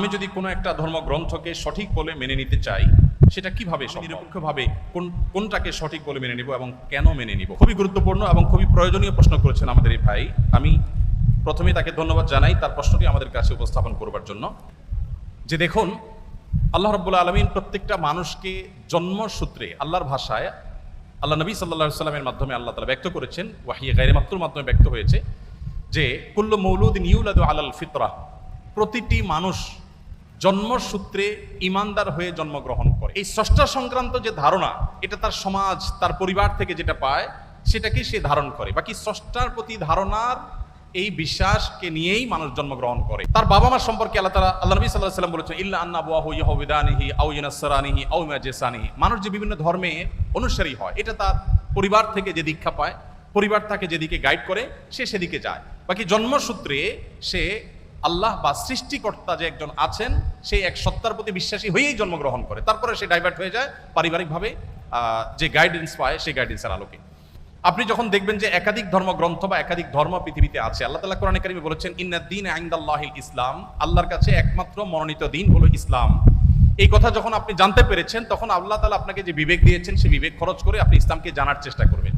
আমি যদি কোনো একটা ধর্মগ্রন্থকে সঠিক বলে মেনে নিতে চাই, সেটা কিভাবে নিরপেক্ষভাবে কোনটাকে সঠিক বলে মেনে নিব এবং কেন মেনে নিব? খুবই গুরুত্বপূর্ণ এবং খুবই প্রয়োজনীয় প্রশ্ন করেছেন আমাদের এই ভাই। আমি প্রথমে তাকে ধন্যবাদ জানাই তার প্রশ্নটি আমাদের কাছে উপস্থাপন করবার জন্য। যে দেখুন, আল্লাহ রাব্বুল আলামিন প্রত্যেকটা মানুষকে জন্মসূত্রে আল্লাহর ভাষায় আল্লাহ নবী সাল্লাল্লাহু আলাইহি ওয়াসাল্লামের মাধ্যমে আল্লাহ তাআলা ব্যক্ত করেছেন, ওয়াহিয়ে গায়রে মাকতুর মাধ্যমে ব্যক্ত হয়েছে যে কুল্লু মৌলুদিন ইউলাদু আলাল ফিতরাহ, প্রতিটি মানুষ জন্মসূত্রে ইমানদার হয়ে জন্মগ্রহণ করে। এই স্রষ্টা সংক্রান্ত যে ধারণা, এটা তার সমাজ, তার পরিবার থেকে যেটা পায় সেটাকে সে ধারণ করে। বাকি স্রষ্টার প্রতি ধারণার এই বিশ্বাসকে নিয়েই মানুষ জন্মগ্রহণ করে। তার বাবা মা সম্পর্কে আল্লাহ নবী সাল্লাল্লাহু আলাইহি ওয়াসাল্লাম বলেছেন, ইল্লা আন্না আবওয়াহু ইয়াহুদানিহি আও ইউনাসসারানিহি আও ইমাজিসানিহি। মানুষ যে বিভিন্ন ধর্মে অনুসারী হয়, এটা তার পরিবার থেকে যে দীক্ষা পায়, পরিবার তাকে যেদিকে গাইড করে সে সেদিকে যায়। বাকি জন্মসূত্রে সে আল্লাহ বা সৃষ্টিকর্তা যে একজন আছেন সেই এক সত্তার প্রতি বিশ্বাসী হয়েই জন্মগ্রহণ করে। তারপরে সে ডাইভার্ট হয়ে যায় পারিবারিকভাবে যে গাইডেন্স পায় সেই গাইডেন্সের আলোকে। আপনি যখন দেখবেন যে একাধিক ধর্মগ্রন্থ বা একাধিক ধর্ম পৃথিবীতে আছে, আল্লাহ তাআলা কোরআনে কারিমে বলেছেন, ইন্নাদ-দীনা ইনদাল্লাহিল ইসলাম, আল্লাহর কাছে একমাত্র মনোনীত দিন হলো ইসলাম। এই কথা যখন আপনি জানতে পেরেছেন, তখন আল্লাহ তাআলা আপনাকে যে বিবেক দিয়েছেন সেই বিবেক খরচ করে আপনি ইসলামকে জানার চেষ্টা করবেন।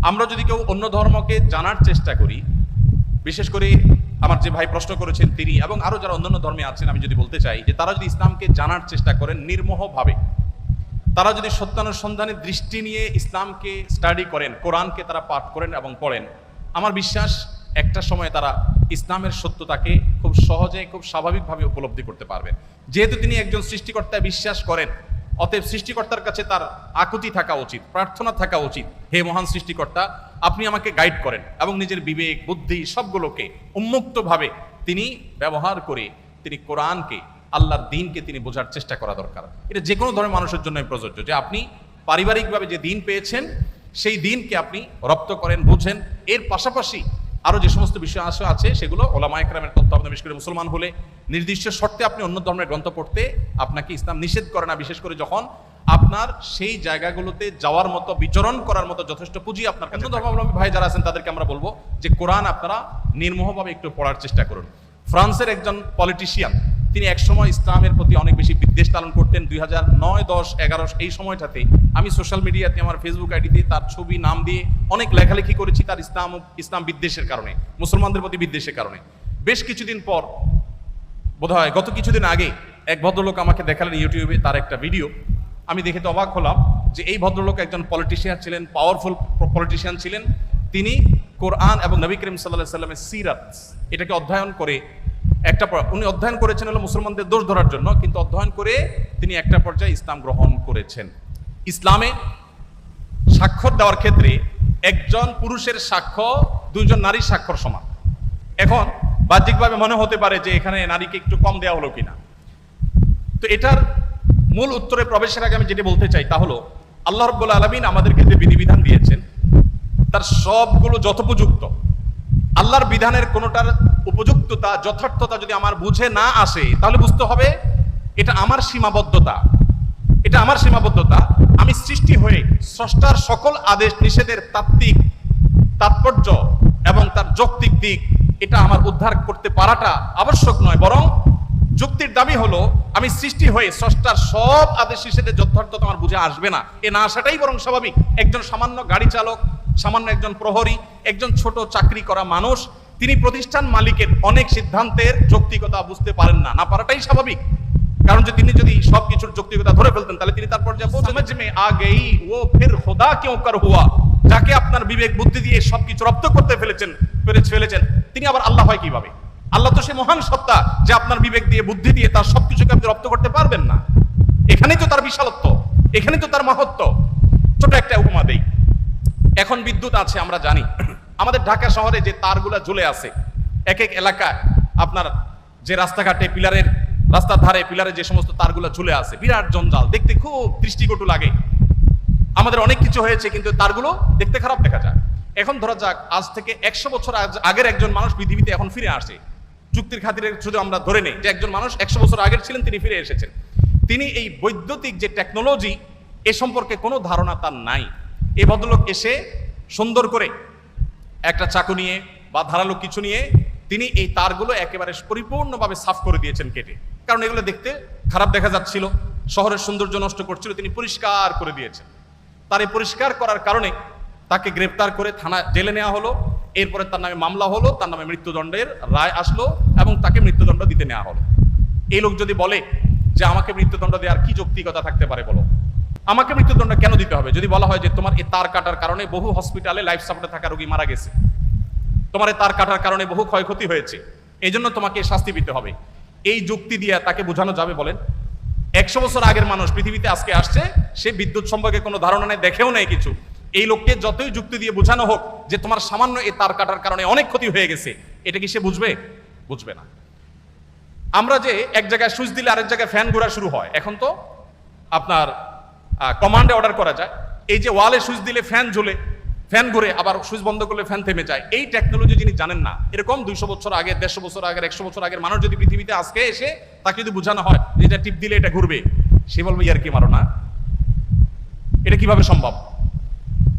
আমরা যদি কেউ অন্য ধর্মকে জানার চেষ্টা করি, বিশেষ করে আমার যে ভাই প্রশ্ন করেছেন তিনি এবং আরো যারা অন্যান্য ধর্মে আছেন, আমি যদি বলতে চাই যে তারা যদি ইসলামকে জানার চেষ্টা করেন নির্মোহভাবে, তারা যদি সত্যানুসন্ধানের দৃষ্টি নিয়ে ইসলামকে স্টাডি করেন, কোরআনকে তারা পাঠ করেন এবং পড়েন, আমার বিশ্বাস একটা সময় তারা ইসলামের সত্যতাকে খুব সহজে, খুব স্বাভাবিকভাবে উপলব্ধি করতে পারবেন। যেহেতু তিনি একজন সৃষ্টিকর্তায় বিশ্বাস করেন, অতএব সৃষ্টিকর্তার কাছে তার আকুতি থাকা উচিত, প্রার্থনা থাকা উচিত, হে মহান সৃষ্টিকর্তা, আপনি আমাকে গাইড করেন, এবং নিজের বিবেক বুদ্ধি সবগুলোকে উন্মুক্তভাবে তিনি ব্যবহার করে তিনি কোরআনকে, আল্লাহর দ্বীনকে তিনি বোঝার চেষ্টা করা দরকার। এটা যে কোনো ধরনের মানুষের জন্য প্রযোজ্য, যে আপনি পারিবারিকভাবে যে দ্বীন পেয়েছেন সেই দ্বীনকে আপনি রপ্ত করেন, বুঝেন। এর পাশাপাশি আরো যে সমস্ত বিষয় আছে সেগুলো ওলামায়ে কেরামের তত্ত্বাবধানে, বিশেষ করে মুসলমান হলে নির্দিষ্ট শর্তে আপনি অন্য ধর্মের গ্রন্থ পড়তে আপনাকে ইসলাম নিষেধ করে না, বিশেষ করে যখন আপনার সেই জায়গাগুলোতে যাওয়ার মতো, বিচরণ করার মতো যথেষ্ট পুঁজি আপনার কাছে। ধর্মাবলম্বী ভাই যারা আছেন তাদেরকে আমরা বলবো যে কোরআন আপনারা নির্মোহভাবে একটু পড়ার চেষ্টা করুন। ফ্রান্সের একজন পলিটিশিয়ান, তিনি একসময় ইসলামের প্রতি অনেক বেশি বিদ্বেষ লালন করতেন। 2009, 10, 11 এই সময়টাতে আমি সোশ্যাল মিডিয়াতে আমার ফেসবুক আইডিতে তার ছবি, নাম দিয়ে অনেক লেখালেখি করেছি তার ইসলাম বিদ্বেষের কারণে, মুসলমানদের প্রতি বিদ্বেষের কারণে। বেশ কিছুদিন পর, বোধহয় গত কিছুদিন আগে, এক ভদ্রলোক আমাকে দেখালেন ইউটিউবে তার একটা ভিডিও। আমি দেখে তো অবাক হলাম যে এই ভদ্রলোক একজন পলিটিশিয়ান ছিলেন, পাওয়ারফুল পলিটিশিয়ান ছিলেন। তিনি কোরআন এবং নবী করিম সাল্লাল্লাহু আলাইহি ওয়াসাল্লামের সিরাত এটাকে অধ্যয়ন করে উনি অধ্যয়ন করেছেন হলো মুসলমানদের দোষ ধরার জন্য, কিন্তু অধ্যয়ন করে তিনি একটা পর্যায়ে ইসলাম গ্রহণ করেছেন। ইসলামে স্বাক্ষর দেওয়ার ক্ষেত্রে একজন পুরুষের সাক্ষ্য দুইজন নারীর স্বাক্ষর সমান। এখন বাহ্যিকভাবে মনে হতে পারে যে এখানে নারীকে একটু কম দেওয়া হলো কিনা। তো এটার মূল উত্তরে প্রবেশের আগে আমি যেটা বলতে চাই তা হলো, আল্লাহ রাব্বুল আলামিন আমাদেরকে যে বিধিবিধান দিয়েছেন তার সবগুলো যথোপযুক্ত। আল্লাহর বিধানের কোনোটার উপযুক্ততা, যথার্থতা যদি আমার বুঝে না আসে, তাহলে বুঝতে হবে এটা আমার সীমাবদ্ধতা, এটা আমার সীমাবদ্ধতা। আমি সৃষ্টি হয়ে স্রষ্টার সকল আদেশ নিষেধের তাত্ত্বিক তাৎপর্য এবং তার যৌক্তিক দিক এটা আমার উদ্ধার করতে পারাটা আবশ্যক নয়, বরং যুক্তির দাবি হলো আমি সৃষ্টি হয়ে স্রষ্টার সব আদেশ নিষেধের যথার্থতা আমার বুঝে আসবে না, এ না আসাটাই বরং স্বাভাবিক। একজন সামান্য গাড়ি চালক, সামান্য একজন প্রহরী, একজন ছোট চাকরি করা মানুষ, তিনি প্রতিষ্ঠান মালিকের অনেক সিদ্ধান্তের যৌক্তিকতা বুঝতে পারেন না, না পারাটাই স্বাভাবিক। কারণ যে তিনি যদি সবকিছুর যৌক্তিকতা ধরে ফেলতেন তাহলে তিনি তারপর সমঝ মে আ গই ও ফির খুদা কিউ কর হুয়া, যাকে আপনার বিবেক বুদ্ধি দিয়ে সবকিছু রপ্ত করতে ফেলেছেন তিনি আবার আল্লাহ হয় কিভাবে? আল্লাহ তো সে মহান সত্তা যে আপনার বিবেক দিয়ে, বুদ্ধি দিয়ে তার সবকিছুকে আপনি রপ্ত করতে পারবেন না। এখানেই তো তার বিশালত্ব, এখানেই তো তার মহত্ব। ছোট একটা উপমা দেই। এখন বিদ্যুৎ আছে, আমরা জানি আমাদের ঢাকা শহরে যে তারগুলা ঝুলে আছে, এক এক এলাকায় আপনার যে রাস্তাঘাটে রাস্তার ধারে পিলারে যে সমস্ত তারগুলা ঝুলে আছে, বিরাট জঞ্জাল, দেখতে খুব দৃষ্টিকটু লাগে। আমাদের অনেক কিছু হয়েছে কিন্তু তারগুলো দেখতে খারাপ দেখা যায়। এখন ধরা যাক আজ থেকে 100 বছর আগের একজন মানুষ পৃথিবীতে এখন ফিরে আসে। যুক্তির খাতিরে শুধু আমরা ধরে নেই যে একজন মানুষ 100 বছর আগের ছিলেন, তিনি ফিরে এসেছেন। তিনি এই বৈদ্যুতিক যে টেকনোলজি এ সম্পর্কে কোনো ধারণা তার নাই। এই ভদ্রলোক এসে সুন্দর করে একটা চাকু নিয়ে বা ধারালো কিছু নিয়ে তিনি এই তারগুলো একেবারে পরিপূর্ণভাবে সাফ করে দিয়েছেন কেটে, কারণ এগুলো দেখতে খারাপ দেখা যাচ্ছিল, শহরের সৌন্দর্য নষ্ট করছিল। তিনি পরিষ্কার করে দিয়েছেন। তার এই পরিষ্কার করার কারণে তাকে গ্রেফতার করে থানা জেলে নেওয়া হলো। এরপরে তার নামে মামলা হলো, তার নামে মৃত্যুদণ্ডের রায় আসলো এবং তাকে মৃত্যুদণ্ড দিতে নেওয়া হলো। এই লোক যদি বলে যে আমাকে মৃত্যুদণ্ড দেওয়ার কি যৌক্তিকতা থাকতে পারে বলো, আমাকে মৃত্যুদণ্ড কেন দিতে হবে? যদি বলা হয় যে তোমার এই তার কাটার কারণে বহু হসপিটালে লাইফ সাপোর্টে থাকা রোগী মারা গেছে, তোমার এই তার কাটার কারণে বহু ক্ষয়ক্ষতি হয়েছে, এই জন্য তোমাকে শাস্তি দিতে হবে, এই যুক্তি দিয়ে তাকে বোঝানো যাবে বলেন? 100 বছর আগের মানুষ পৃথিবীতে আজকে আসছে, সে বিদ্যুৎ সম্পর্কে কোনো ধারণা নেই, দেখেও নেই কিছু। এই লোককে যতই যুক্তি দিয়ে বোঝানো হোক যে তোমার সামান্য এই তার কাটার কারণে অনেক ক্ষতি হয়ে গেছে, এটা কি সে বুঝবে? বুঝবে না। আমরা যে এক জায়গায় সুইচ দিলে আরেক জায়গায় ফ্যান ঘোরা শুরু হয়, এখন তো আপনার কমান্ডে অর্ডার করা যায়। এই যে ওয়ালে সুইচ দিলে ফ্যান জ্বলে, ফ্যান ঘুরে, আবার সুইচ বন্ধ করলে ফ্যান থেমে যায়, এই টেকনোলজি যিনি জানেন না, এরকম 200 বছর আগে, 150 বছর আগের, 100 বছর আগের মানুষ যদি পৃথিবীতে আজকে এসে তাকে যদি বোঝানো হয় যে এটা টিপ দিলে এটা ঘুরবে, সে বলবে ইয়ার কি মারো না, এটা কিভাবে সম্ভব?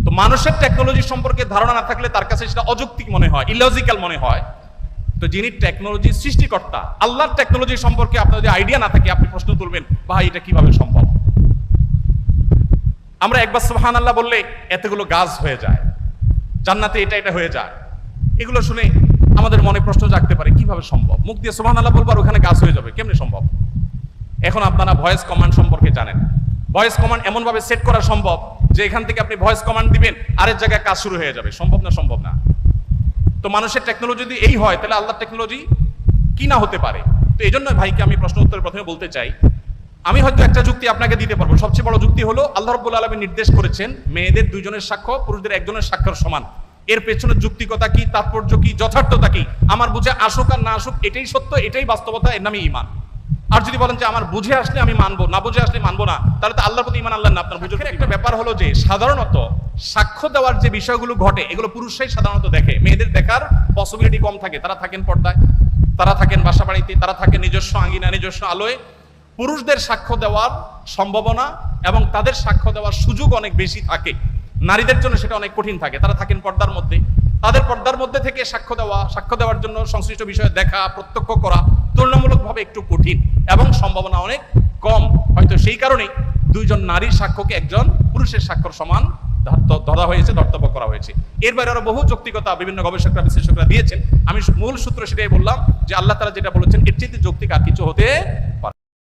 তো মানুষের টেকনোলজি সম্পর্কে ধারণা না থাকলে তার কাছে সেটা অযৌক্তিক মনে হয়, ইলজিক্যাল মনে হয়। তো যিনি টেকনোলজির সৃষ্টিকর্তা, আল্লাহর টেকনোলজি সম্পর্কে আপনার যদি আইডিয়া না থাকে, আপনি প্রশ্ন তুলবেন ভাই এটা কিভাবে সম্ভব? আমরা একবার সুবহানাল্লাহ বললে এতগুলো গাছ হয়ে যায়, জান্নাতে এটা এটা হয়ে যায়, এগুলো শুনে আমাদের মনে প্রশ্ন জাগতে পারে কিভাবে সম্ভব? মুখ দিয়ে সুবহানাল্লাহ বলবো আর ওখানে গাছ হয়ে যাবে, কেমনে সম্ভব? এখন আপনারা ভয়েস কমান্ড সম্পর্কে জানেন। ভয়েস কমান্ড এমন ভাবে সেট করা সম্ভব যে এখান থেকে আপনি ভয়েস কমান্ড দিবেন, আরেক জায়গায় কাজ শুরু হয়ে যাবে। সম্ভব না? সম্ভব না। তো মানুষের টেকনোলজি যদি এই হয়, তাহলে আল্লাহর টেকনোলজি কি না হতে পারে? তো এই জন্য ভাইকে আমি প্রশ্ন উত্তরের প্রথমে বলতে চাই, আমি হয়তো একটা যুক্তি আপনাকে দিতে পারবো। সবচেয়ে বড় যুক্তি হলো আল্লাহ রাব্বুল আলামিন নির্দেশ করেছেন মেয়েদের 2 জনের সাক্ষ্য পুরুষদের 1 জনের সাক্ষ্যের সমান। এর পেছনে যুক্তিকতা কি, তাৎপর্য কি, যথার্থতা কি? আমার বুঝে আসুক আর না আসুক, এটাই সত্য, এটাই বাস্তবতা, এর নামই ঈমান। আর যদি বলেন যে আমার বুঝে আসলে আমি মানবো, না বুঝে আসলে মানবো না, তাহলে তো আল্লাহর প্রতি ঈমান আনলেন না। আপনার বুঝে একটা ব্যাপার হলো যে সাধারণত সাক্ষ্য দেওয়ার যে বিষয়গুলো ঘটে, এগুলো পুরুষরাই সাধারণত দেখে, মেয়েদের দেখার পসিবিলিটি কম থাকে। তারা থাকেন পর্দায়, তারা থাকেন বাসা বাড়িতে, তারা থাকেন নিজস্ব আঙ্গিনা, নিজস্ব আলোয়। পুরুষদের সাক্ষ্য দেওয়ার সম্ভাবনা এবং তাদের সাক্ষ্য দেওয়ার সুযোগ অনেক বেশি থাকে, নারীদের জন্য সেটা অনেক কঠিন থাকে। তারা থাকেন পর্দার মধ্যে, তাদের পর্দার মধ্যে থেকে সাক্ষ্য দেওয়ার জন্য সংশ্লিষ্ট বিষয়ে দেখা, প্রত্যক্ষ করা তুলনামূলকভাবে একটু কঠিন এবং সম্ভাবনা অনেক কম। হয়তো সেই কারণেই 2 জন নারীর সাক্ষ্যকে 1 জন পুরুষের সাক্ষ্যর সমান ধরা হয়েছে, ধর্তব্য করা হয়েছে। এর বাইরে আরো বহু যৌক্তিকতা বিভিন্ন গবেষকরা, বিশ্লেষকরা দিয়েছেন। আমি মূল সূত্র সেটাই বললাম যে আল্লাহ তাআলা যেটা বলেছেন এর চেয়ে যৌক্তিক আর কিছু হতে পারে।